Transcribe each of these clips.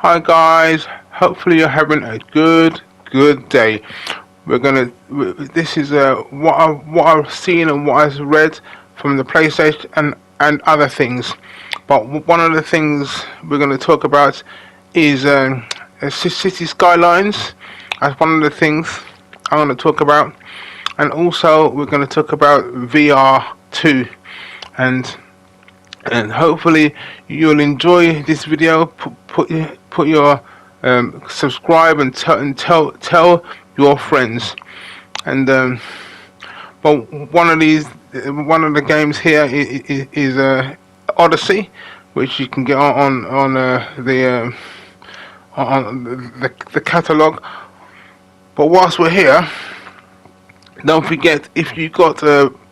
Hi guys, hopefully you're having a good day. This is what I've seen and what I've read from the PlayStation and other things. But one of the things we're gonna talk about is City Skylines. That's one of the things I'm gonna talk about, and also we're gonna talk about VR2 and hopefully you'll enjoy this video. Put your subscribe and tell your friends. And but one of the games here is Odyssey, which you can get on the catalog. But whilst we're here, don't forget, if you got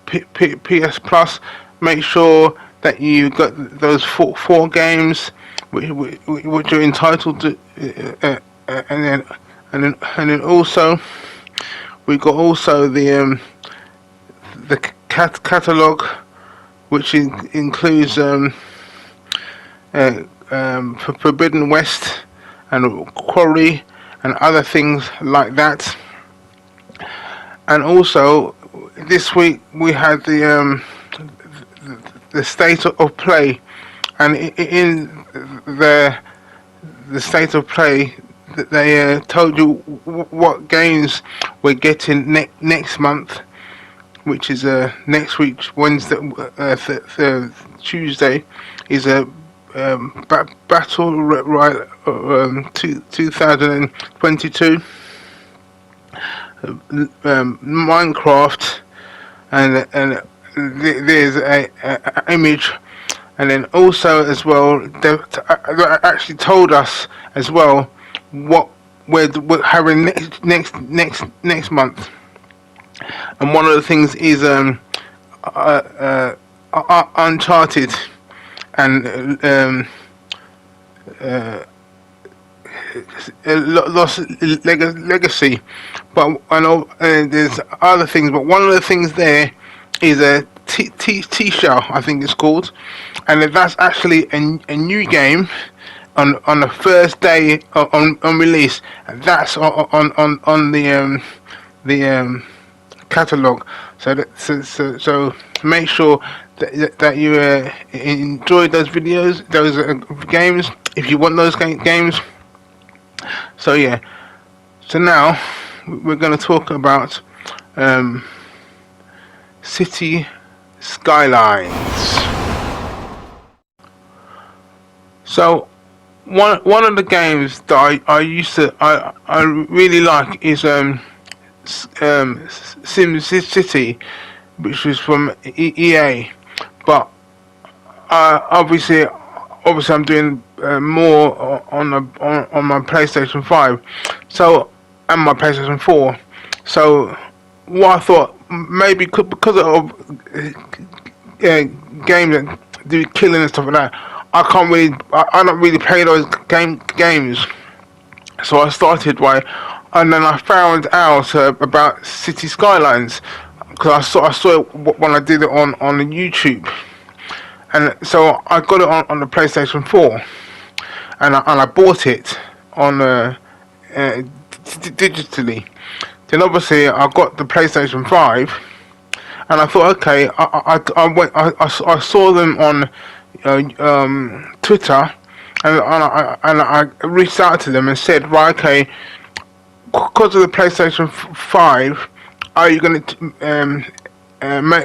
PS Plus, make sure that you got those four games which you're entitled to, and then also we got also the catalog, which includes Forbidden West and Quarry and other things like that. And also this week we had the state of play, and in the state of play they told you what games we're getting next month, which is next week Wednesday, Tuesday is a Battle Royale 2022, Minecraft, and there's a image. And then also as well, they actually told us as well what we're having next month. And one of the things is Uncharted and Lost Legacy. But I know there's other things. But one of the things there is a T-Shell, I think it's called, and that's actually a new game on the first day on release. And that's on the catalog. So make sure that you enjoy those videos, those games, if you want those games. So yeah. So now we're going to talk about City Skylines. So one of the games that I really like is Sim City, which is from EA. But obviously I'm doing more on my PlayStation 5, so, and my PlayStation 4. So what I thought, maybe because of games that do killing and stuff like that, I don't really play those games. So I started and then I found out about City Skylines, because I saw it when I did it on YouTube, and so I got it on the PlayStation 4, and I bought it on digitally. Then obviously I got the PlayStation 5, and I thought, okay, I saw them on Twitter, and I reached out to them and said, right, okay, because of the PlayStation 5, are you going to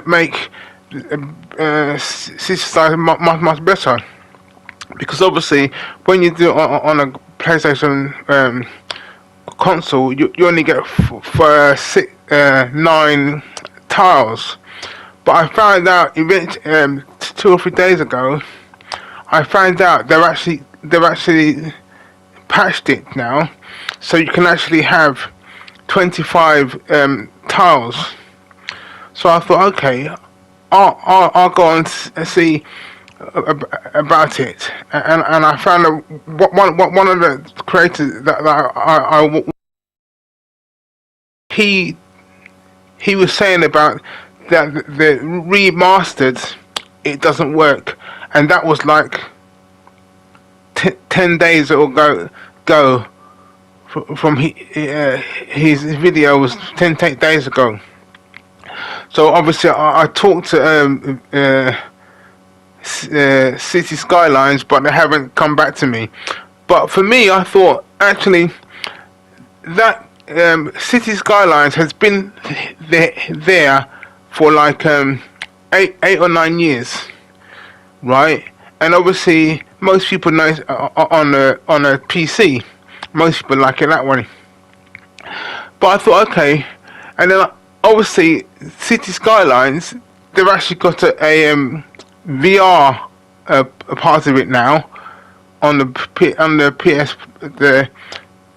make City Skylines much better? Because obviously when you do it on a PlayStation console, you only get 9 tiles. But I found out 2 or 3 days ago, I found out they've actually patched it now, so you can actually have 25 tiles. So I thought, okay, I'll go and see about it, and I found out one of the creators that he was saying about that the remastered, it doesn't work, and that was like 10 days it'll go from his video was 10 days ago. So obviously I talked to City Skylines, but they haven't come back to me. But for me, I thought actually that City Skylines has been there for like 8 or 9 years, right? And obviously most people know it on a PC. Most people like it that way. But I thought, okay, and then obviously City Skylines, they've actually got a VR a part of it now on the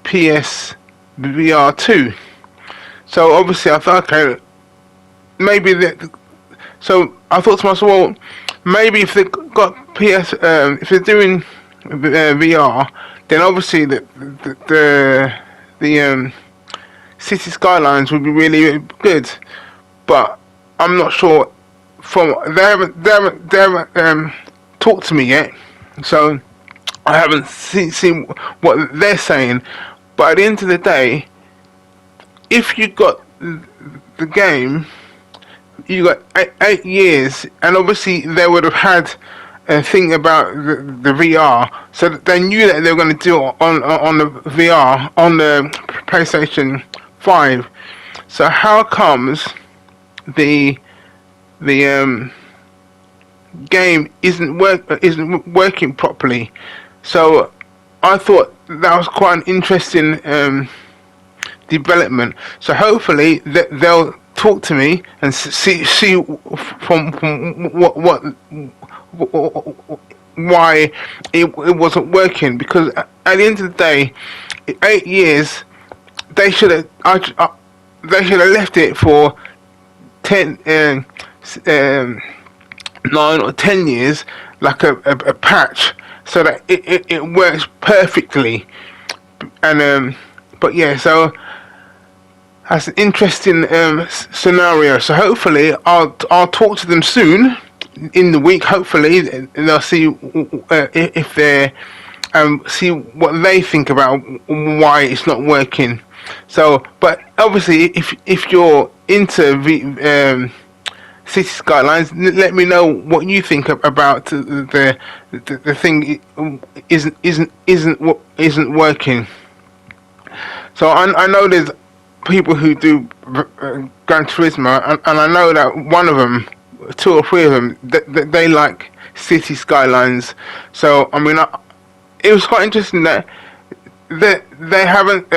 PSVR2. So obviously I thought, okay, maybe so I thought to myself, well, maybe if they got if they're doing VR, then obviously the City Skylines would be really good. But I'm not sure. They haven't talked to me yet, so I haven't seen what they're saying. But at the end of the day, if you got the game, you got 8 years, and obviously they would have had a thing about the VR, so that they knew that they were going to do it on the VR on the PlayStation 5. So how comes the game isn't working properly? So I thought that was quite an interesting development. So hopefully they'll talk to me and see from what why it wasn't working. Because at the end of the day, 8 years, they should have left it for 9 or 10 years, like a patch, so that it works perfectly. And but yeah, so that's an interesting scenario. So hopefully I'll talk to them soon in the week. Hopefully they'll see if they see what they think about why it's not working. So, but obviously if you're into City Skylines, let me know what you think about the thing isn't working. So I know there's people who do Gran Turismo, and I know that one of them, 2 or 3 of them, they like City Skylines. So I mean, it was quite interesting that they haven't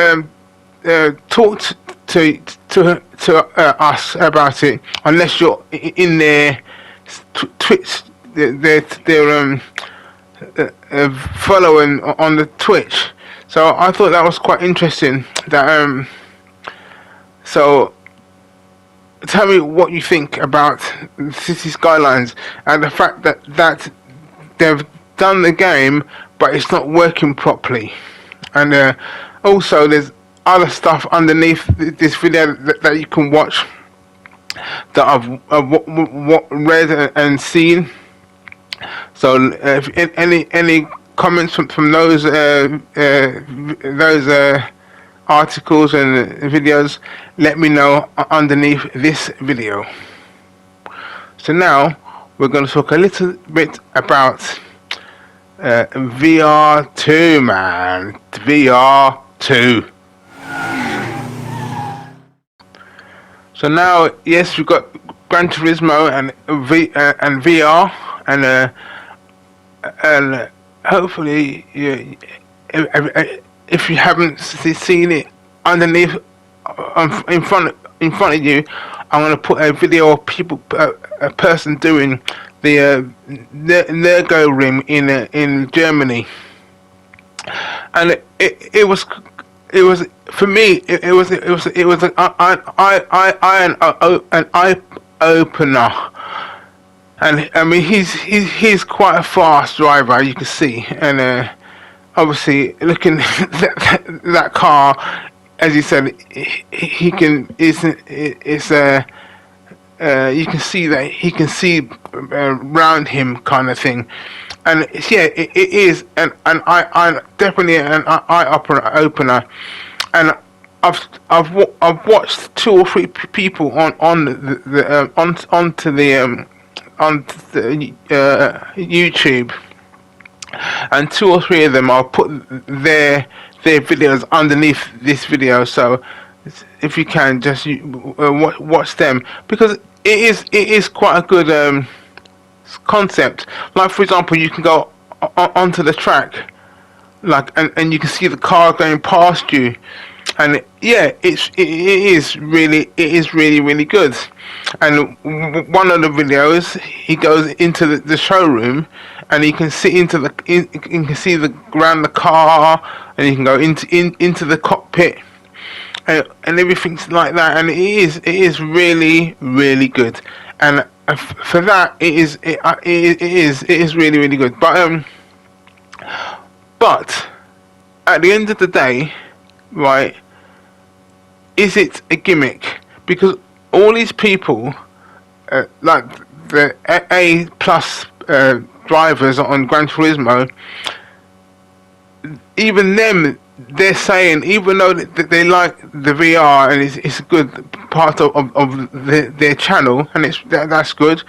talked to us about it, unless you're in their Twitch, their following on the Twitch. So I thought that was quite interesting. That so tell me what you think about City Skylines and the fact that they've done the game, but it's not working properly. And also there's other stuff underneath this video that you can watch that I've read and seen. So if any comments from those articles and videos, let me know underneath this video. So now we're going to talk a little bit about VR2, man. VR2. So now, yes, we've got Gran Turismo and VR, and hopefully, if you haven't seen it underneath, in front of you, I'm going to put a video of a person doing the Nürburgring in Germany, and it was for me it was an eye opener. And I mean he's quite a fast driver, you can see, and obviously looking at that car, as you said, he can it's you can see that he can see around him, kind of thing. And it is I definitely an eye opener. And I've watched two or three people on the onto the YouTube, and two or three of them I'll put their videos underneath this video. So if you can just watch them, because it is quite a good concept. Like, for example, you can go onto the track, like, and you can see the car going past you, and it is really good. And one of the videos, he goes into the showroom, and you can see you can see around the car, and you can go into the cockpit, and everything's like that. And it is really good. And for that, it is really good. But at the end of the day, right? Is it a gimmick? Because all these people, like the A plus drivers on Gran Turismo, even them, they're saying, even though they like the VR and it's a good part of their channel, and that's good,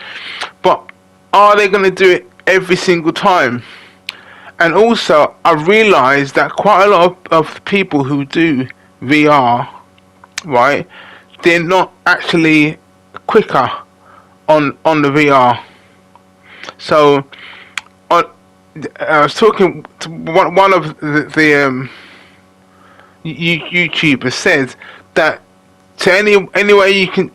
but are they going to do it every single time? And also, I realised that quite a lot of people who do VR, right, they're not actually quicker on the VR. So I was talking to one of the YouTubers said that any way you can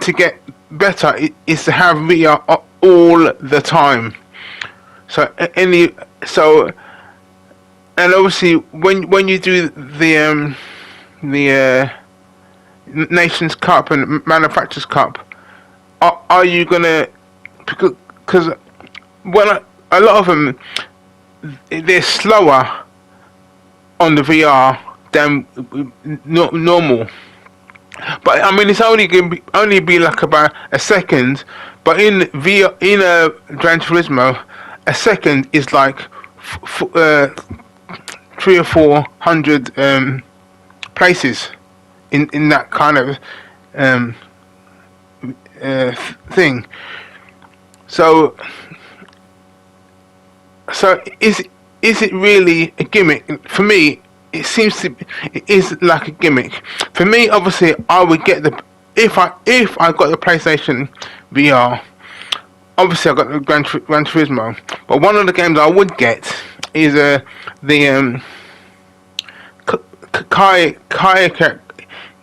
to get better is to have VR all the time. So and obviously when you do the Nations Cup and Manufacturers Cup, are you gonna, because when a lot of them, they're slower on the VR than normal. But I mean, it's only be like about a second. But in VR, in a Gran Turismo, a second is like 300 or 400 places in that kind of thing. So is it really a gimmick? For me, it seems to it is like a gimmick. For me, obviously, I would get if I got the PlayStation VR. Obviously, I got the Gran Turismo, but one of the games I would get is the kayak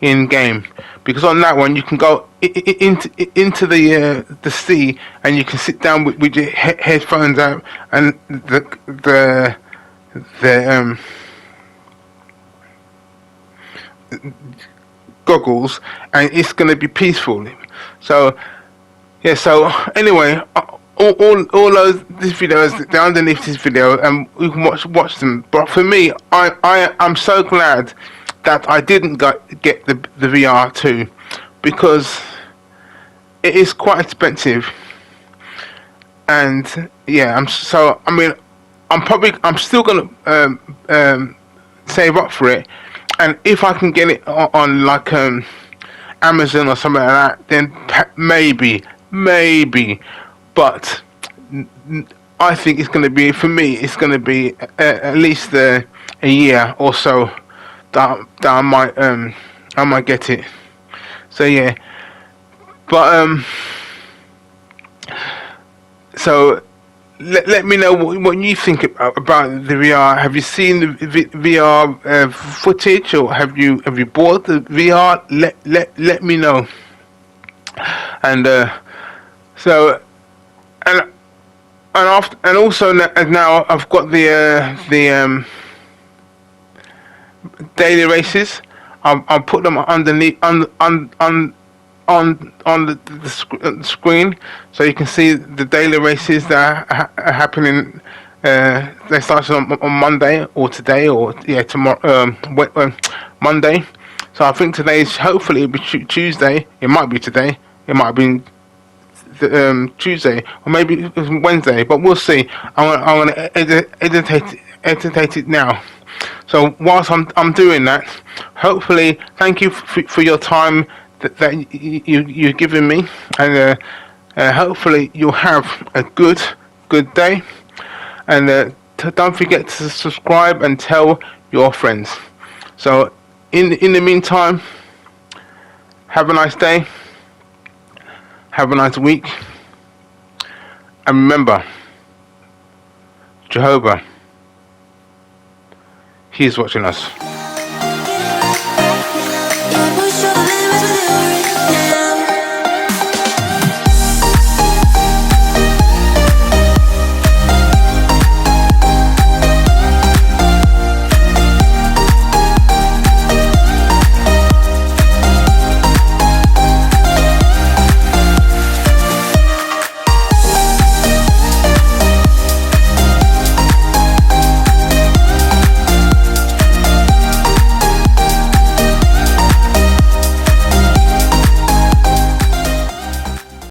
in game, because on that one you can go into the sea, and you can sit down with your headphones out and the goggles, and it's going to be peaceful. So yeah. So anyway, all these videos, they're underneath this video, and you can watch them. But for me, I'm so glad that I didn't get the VR2, because it is quite expensive. And yeah, I'm still gonna save up for it, and if I can get it on like Amazon or something like that, then maybe. But I think it's going to be, for me, it's going to be at least a year or so that I might get it. So yeah, but so let me know what you think about the VR. Have you seen the VR footage, or have you bought the VR? Let me know. And so and also now I've got the daily races. I'll put them underneath on the screen, so you can see the daily races that are happening. They started on Monday, or today, or tomorrow, Monday. So I think today's, hopefully it'll be Tuesday. It might be today. It might have been Tuesday, or maybe it was Wednesday, but we'll see. I'm gonna editate it now. So whilst I'm doing that, hopefully, thank you for your time that you've given me, and hopefully you'll have a good day. And don't forget to subscribe and tell your friends. So in the meantime, have a nice day. Have a nice week. And remember, Jehovah, He's watching us.